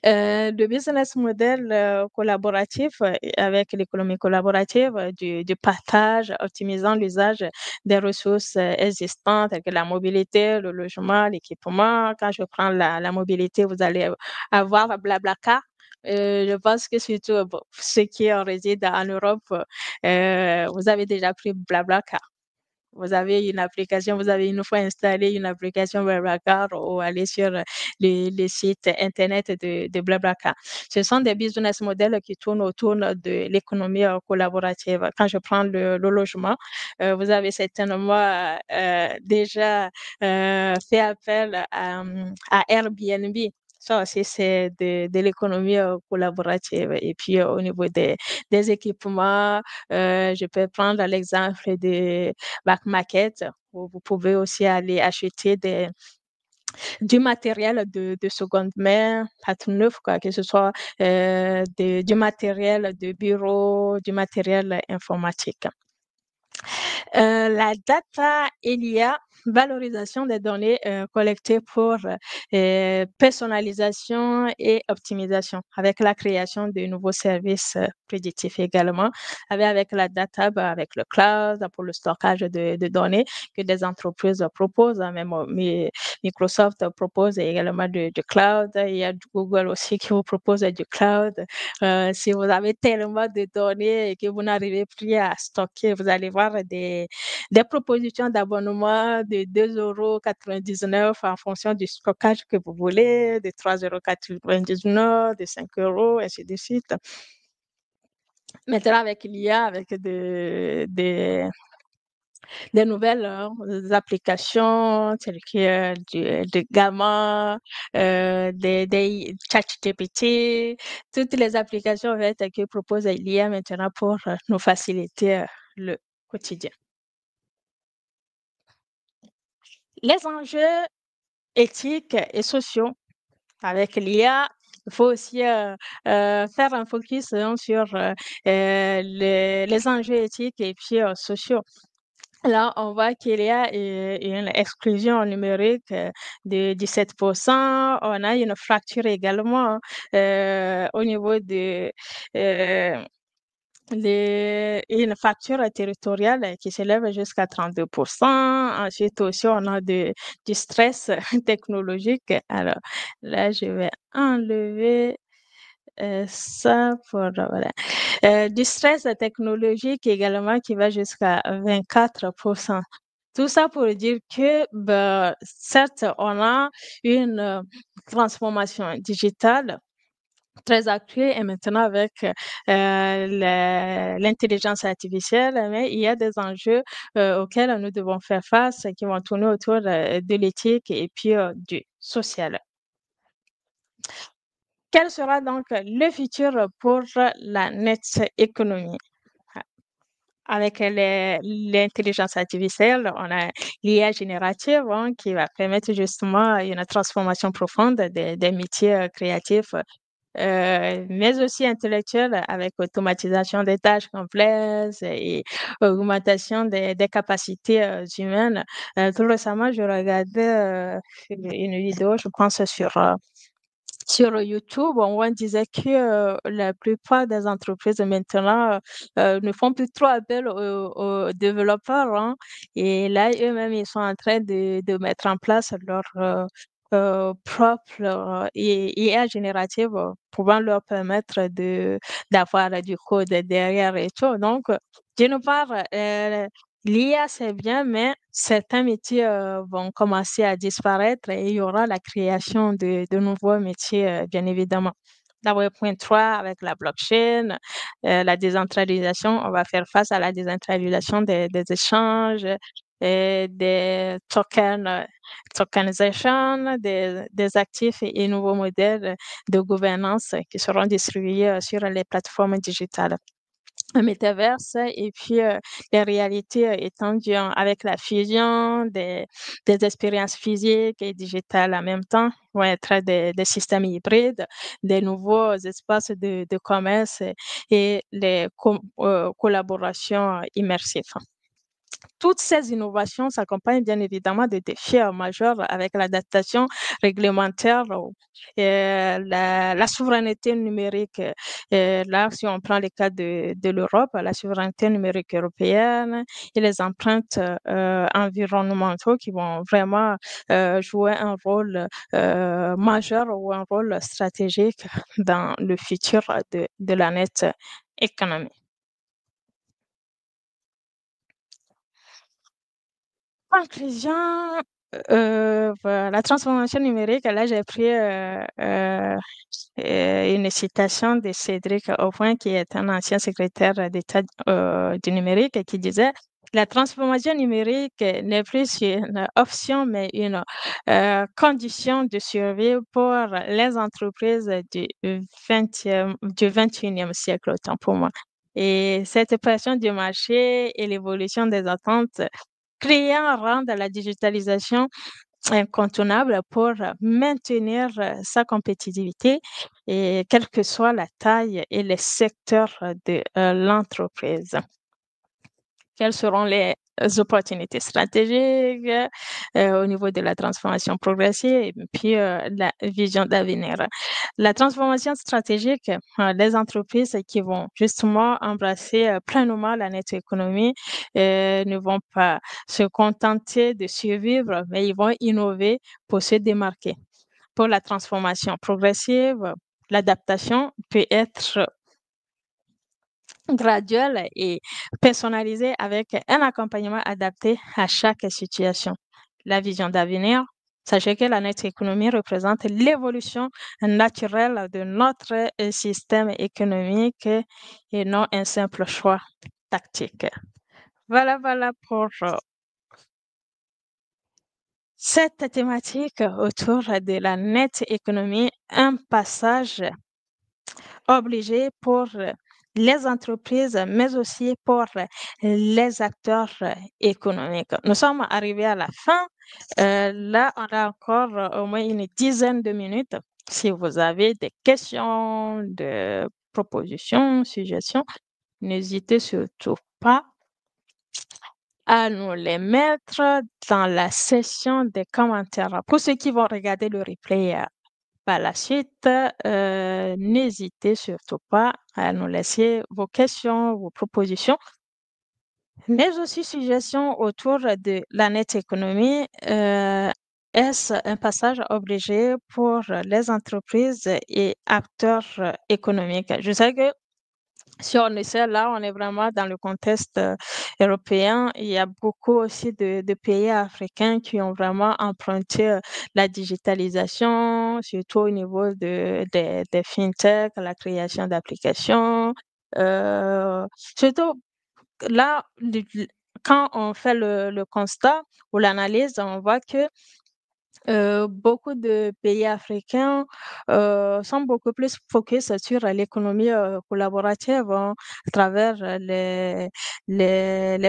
Le business model, collaboratif, avec l'économie collaborative, du partage, optimisant l'usage des ressources, existantes telles que la mobilité, le logement, l'équipement. Quand je prends la mobilité, vous allez, avoir BlaBlaCar. Je pense que surtout, bon, ceux qui, résident en Europe, vous avez déjà pris BlaBlaCar. Vous avez une application, vous avez une fois installé une application BlaBlaCar ou aller sur, les sites internet de BlaBlaCar. Ce sont des business models qui tournent autour de l'économie, collaborative. Quand je prends le logement, vous avez certainement, déjà, fait appel à Airbnb. Ça aussi, c'est de l'économie, collaborative et puis, au niveau des équipements, je peux prendre l'exemple de Back Market, où vous pouvez aussi aller acheter du matériel de seconde main, pas tout neuf, quoi, que ce soit du matériel de bureau, du matériel informatique. La data et l'IA, valorisation des données, collectées pour, personnalisation et optimisation, avec la création de nouveaux services, prédictifs également, avec la data, bah, avec le cloud pour le stockage de données que des entreprises proposent, hein, même, Microsoft propose également du cloud. Il y a du Google aussi qui vous propose du cloud. Si vous avez tellement de données et que vous n'arrivez plus à stocker, vous allez voir des propositions d'abonnement de 2,99 € en fonction du stockage que vous voulez, de 3,99 €, de 5 €, ainsi de suite. Maintenant avec l'IA, avec des nouvelles, applications telles que du Gamma, des ChatGPT, toutes les applications en fait que propose l'IA maintenant pour, nous faciliter, le quotidien. Les enjeux éthiques et sociaux avec l'IA, il faut aussi, faire un focus, hein, sur, les enjeux éthiques et puis, sociaux. Là, on voit qu'il y a, une exclusion numérique, de 17%. On a une fracture également, au niveau de, heu une facture territoriale qui s'élève jusqu'à 32%. Ensuite aussi, on a du stress technologique. Alors là, je vais enlever ça pour, voilà. Du stress technologique également qui va jusqu'à 24%. Tout ça pour dire que, ben, certes, on a une transformation digitale très actuelle et maintenant avec l'intelligence artificielle, mais il y a des enjeux auxquels nous devons faire face qui vont tourner autour de l'éthique et puis du social. Quel sera donc le futur pour la net économie? Avec l'intelligence artificielle, on a l'IA générative hein, qui va permettre justement une transformation profonde des métiers créatifs, mais aussi intellectuels avec automatisation des tâches complexes et augmentation des capacités humaines. Tout récemment, je regardais une vidéo, je pense, sur YouTube, on disait que la plupart des entreprises maintenant ne font plus trop appel aux développeurs. Hein. Et là, eux-mêmes, ils sont en train de mettre en place leur propre IA générative pouvant leur permettre d'avoir du code derrière et tout. Donc, d'une part, l'IA, c'est bien, mais certains métiers vont commencer à disparaître et il y aura la création de nouveaux métiers, bien évidemment. La Web.3 avec la blockchain, la décentralisation, on va faire face à la décentralisation des échanges, et des tokens, tokenisation des actifs et nouveaux modèles de gouvernance qui seront distribués sur les plateformes digitales un métaverse et puis les réalités étendues hein, avec la fusion des expériences physiques et digitales en même temps vont être des systèmes hybrides, des nouveaux espaces de commerce et les collaborations immersives. Toutes ces innovations s'accompagnent bien évidemment de défis majeurs avec l'adaptation réglementaire et la souveraineté numérique. Là, si on prend le cas de l'Europe, la souveraineté numérique européenne et les empreintes environnementaux qui vont vraiment jouer un rôle majeur ou un rôle stratégique dans le futur de la net économie. Conclusion, la transformation numérique, là, j'ai pris une citation de Cédric Aupin, qui est un ancien secrétaire d'État du numérique, qui disait la transformation numérique n'est plus une option, mais une condition de survie pour les entreprises du 21e siècle, autant pour moi. Et cette pression du marché et l'évolution des attentes clients rendent la digitalisation incontournable pour maintenir sa compétitivité et quelle que soit la taille et le secteur de l'entreprise. Quelles seront les opportunités stratégiques au niveau de la transformation progressive et puis la vision d'avenir. La transformation stratégique, les entreprises qui vont justement embrasser pleinement la net économie ne vont pas se contenter de survivre, mais ils vont innover pour se démarquer. Pour la transformation progressive, l'adaptation peut être graduelle et personnalisée avec un accompagnement adapté à chaque situation. La vision d'avenir, sachez que la net économie représente l'évolution naturelle de notre système économique et non un simple choix tactique. Voilà pour cette thématique autour de la net économie, un passage obligé pour les entreprises, mais aussi pour les acteurs économiques. Nous sommes arrivés à la fin. Là, on a encore au moins une dizaine de minutes. Si vous avez des questions, des propositions, suggestions, n'hésitez surtout pas à nous les mettre dans la section des commentaires. Pour ceux qui vont regarder le replay par la suite, n'hésitez surtout pas à nous laisser vos questions, vos propositions, mais aussi suggestions autour de la net économie. Est-ce un passage obligé pour les entreprises et acteurs économiques? Je sais que si on essaie là, on est vraiment dans le contexte européen. Il y a beaucoup aussi de pays africains qui ont vraiment emprunté la digitalisation, surtout au niveau des fintech, la création d'applications. Surtout là, quand on fait le constat ou l'analyse, on voit que beaucoup de pays africains sont beaucoup plus focus sur l'économie collaborative, hein, à travers les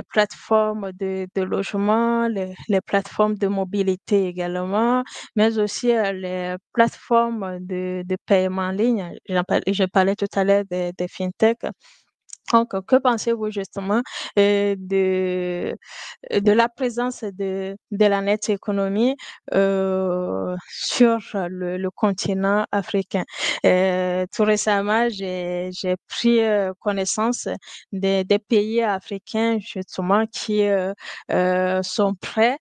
plateformes de logement, les plateformes de mobilité également, mais aussi les plateformes de paiement en ligne. Je parlais tout à l'heure des fintech. Donc, que pensez-vous justement de la présence de la net économie sur le continent africain? Tout récemment, j'ai pris connaissance des pays africains justement qui sont prêts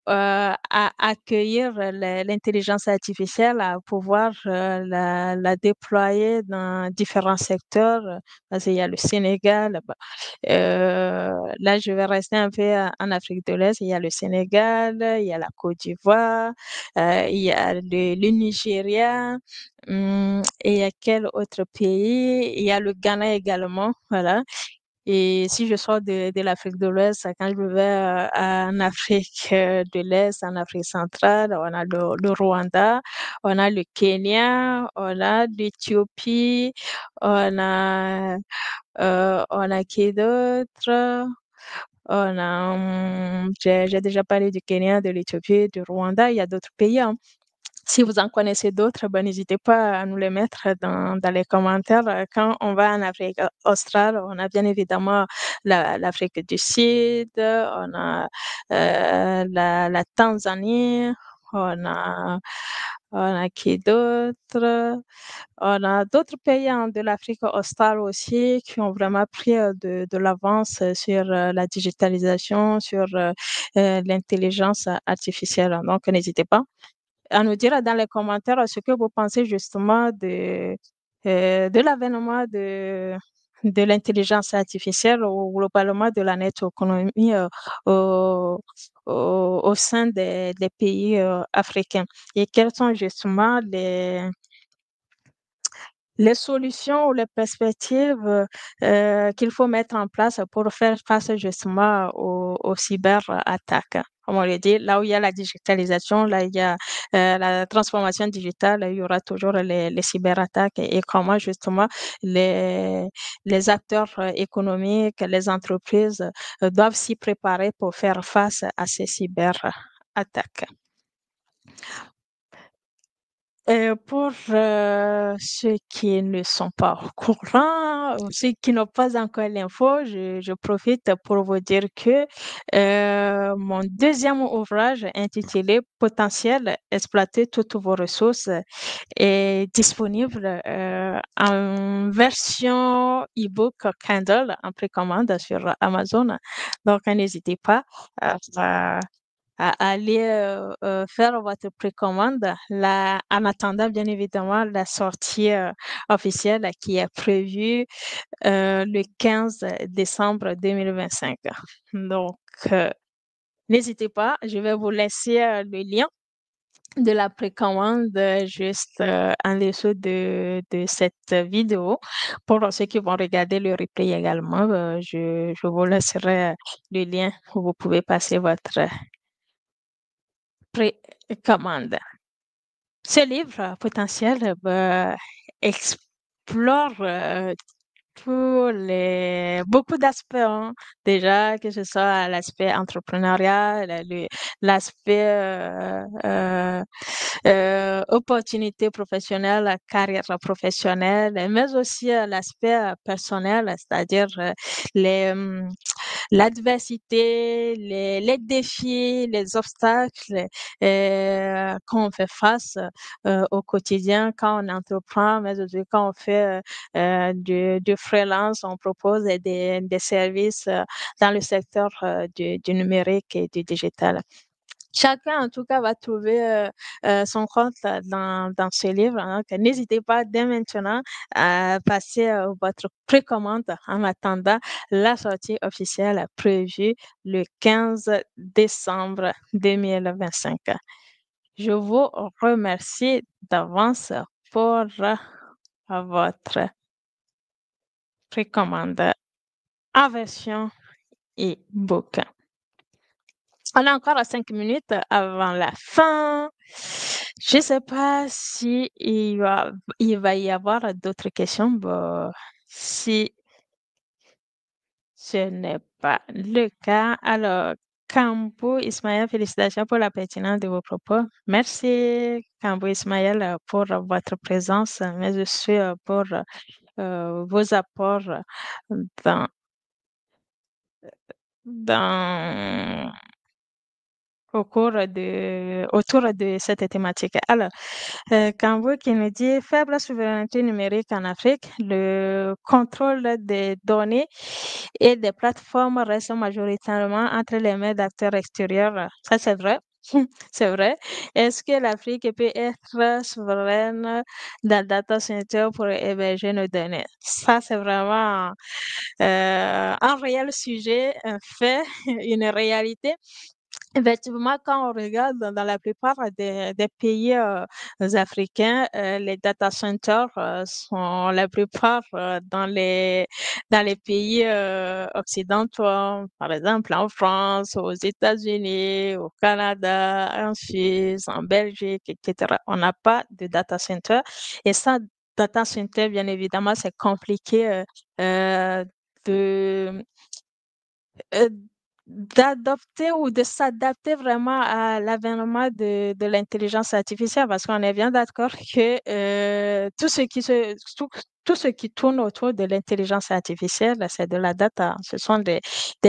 à accueillir l'intelligence artificielle, à pouvoir la déployer dans différents secteurs. Parce qu'il y a le Sénégal. Là, je vais rester un peu en Afrique de l'Est. Il y a le Sénégal, il y a la Côte d'Ivoire, il y a le Nigeria. Et il y a quel autre pays? Il y a le Ghana également. Voilà. Et si je sors de l'Afrique de l'Ouest, quand je vais en Afrique de l'Est, en Afrique centrale, on a le Rwanda, on a le Kenya, on a l'Éthiopie, on a qui d'autre? J'ai déjà parlé du Kenya, de l'Éthiopie, du Rwanda. Il y a d'autres pays, hein. Si vous en connaissez d'autres, ben, n'hésitez pas à nous les mettre dans les commentaires. Quand on va en Afrique australe, on a bien évidemment l'Afrique du Sud, on a la Tanzanie, on a, on a qui d'autre? On a d'autres pays hein, de l'Afrique australe aussi qui ont vraiment pris de l'avance sur la digitalisation, sur l'intelligence artificielle. Donc, n'hésitez pas à nous dire dans les commentaires ce que vous pensez justement de l'avènement de l'intelligence artificielle ou globalement de la net économie au, au sein des pays africains et quelles sont justement les solutions ou les perspectives qu'il faut mettre en place pour faire face justement aux cyberattaques. Comme on le dit, là où il y a la digitalisation, là il y a la transformation digitale, il y aura toujours les cyberattaques et comment justement les, les acteurs économiques, les entreprises doivent s'y préparer pour faire face à ces cyberattaques. Pour ceux qui ne sont pas au courant, ou ceux qui n'ont pas encore l'info, je profite pour vous dire que mon deuxième ouvrage intitulé Potentiel, exploiter toutes vos ressources est disponible en version e-book Kindle en précommande sur Amazon. Donc, n'hésitez pas à aller faire votre précommande là, en attendant bien évidemment la sortie officielle qui est prévue le 15 décembre 2025. Donc, euh, n'hésitez pas, je vais vous laisser le lien de la précommande juste en dessous de cette vidéo. Pour ceux qui vont regarder le replay également, je vous laisserai le lien où vous pouvez passer votre précommande. Ce livre potentiel explore beaucoup d'aspects, hein. Déjà, que ce soit l'aspect entrepreneurial, l'aspect opportunité professionnelle, carrière professionnelle, mais aussi l'aspect personnel, c'est-à-dire les, hum, l'adversité, les défis, les obstacles qu'on fait face au quotidien quand on entreprend, mais aussi quand on fait du freelance, on propose des services dans le secteur du numérique et du digital. Chacun, en tout cas, va trouver son compte dans ce livre. Hein. Donc, n'hésitez pas dès maintenant à passer votre précommande en attendant la sortie officielle prévue le 15 décembre 2025. Je vous remercie d'avance pour votre précommande en version e-book. On a encore 5 minutes avant la fin. Je ne sais pas si il va y avoir d'autres questions. Bon, si ce n'est pas le cas, alors, Kambo Ismaël, félicitations pour la pertinence de vos propos. Merci, Kambo Ismaël, pour votre présence, mais aussi pour vos apports dans, dans autour de cette thématique. Alors, Kambo qui nous dit faible souveraineté numérique en Afrique, le contrôle des données et des plateformes reste majoritairement entre les mains d'acteurs extérieurs. Ça, c'est vrai. C'est vrai. Est-ce que l'Afrique peut être souveraine dans data center pour héberger nos données? Ça, c'est vraiment un réel sujet, un fait, une réalité. Effectivement, quand on regarde dans la plupart des pays africains, les data centers sont la plupart dans les pays occidentaux, par exemple en France, aux États-Unis, au Canada, en Suisse, en Belgique, etc. On n'a pas de data center. Et ça, data center, bien évidemment, c'est compliqué de euh, d'adopter ou de s'adapter vraiment à l'avènement de l'intelligence artificielle parce qu'on est bien d'accord que tout ce qui tourne autour de l'intelligence artificielle, c'est de la data. Ce sont des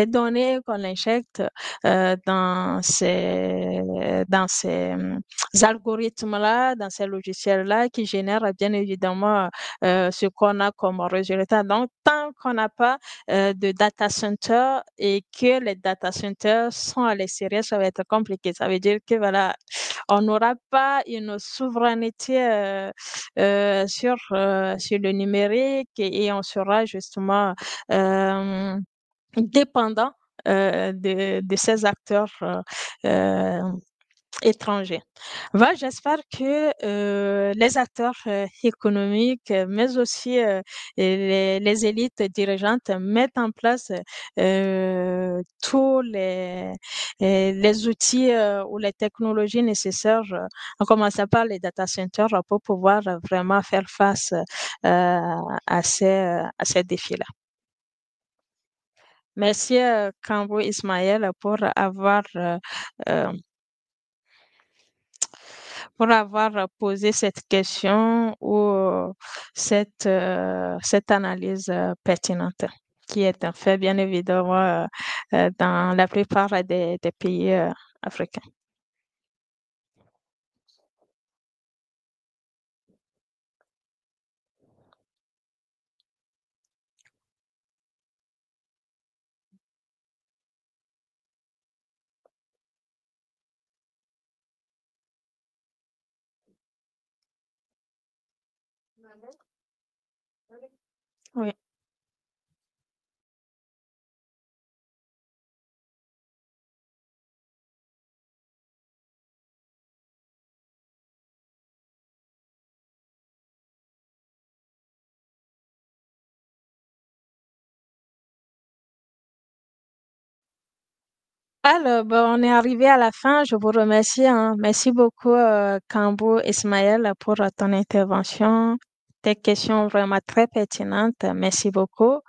données qu'on injecte dans ces algorithmes-là, dans ces logiciels-là qui génèrent bien évidemment ce qu'on a comme résultat. Donc, tant qu'on n'a pas de data center et que les data centers sont à l'extérieur, ça va être compliqué. Ça veut dire que voilà, on n'aura pas une souveraineté sur le numérique et on sera justement euh, dépendant de ces acteurs euh, étrangers. Voilà, j'espère que les acteurs économiques, mais aussi les élites dirigeantes mettent en place tous les outils ou les technologies nécessaires, en commençant par les data centers, pour pouvoir vraiment faire face à ces défis-là. Merci, Kambo Ismaël, euh, pour avoir posé cette question ou cette analyse pertinente, qui est un fait bien évidemment dans la plupart des pays africains. Oui. Alors, bon, on est arrivé à la fin. Je vous remercie, hein. Merci beaucoup, Kambo Ismaël, pour ton intervention. Des questions vraiment très pertinentes. Merci beaucoup.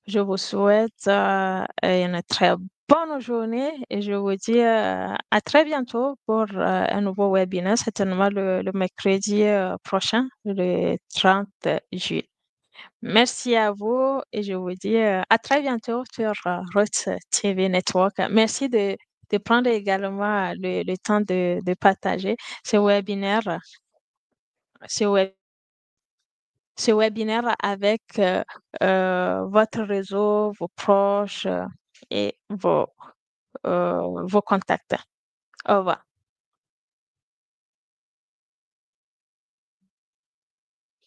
Je vous souhaite une très bonne journée et je vous dis à très bientôt pour un nouveau webinaire, certainement le mercredi prochain, le 30 juillet. Merci à vous et je vous dis à très bientôt sur Route TV Network. Merci de prendre également le temps de partager ce webinaire, ce web- ce webinaire avec votre réseau, vos proches et vos contacts. Au revoir.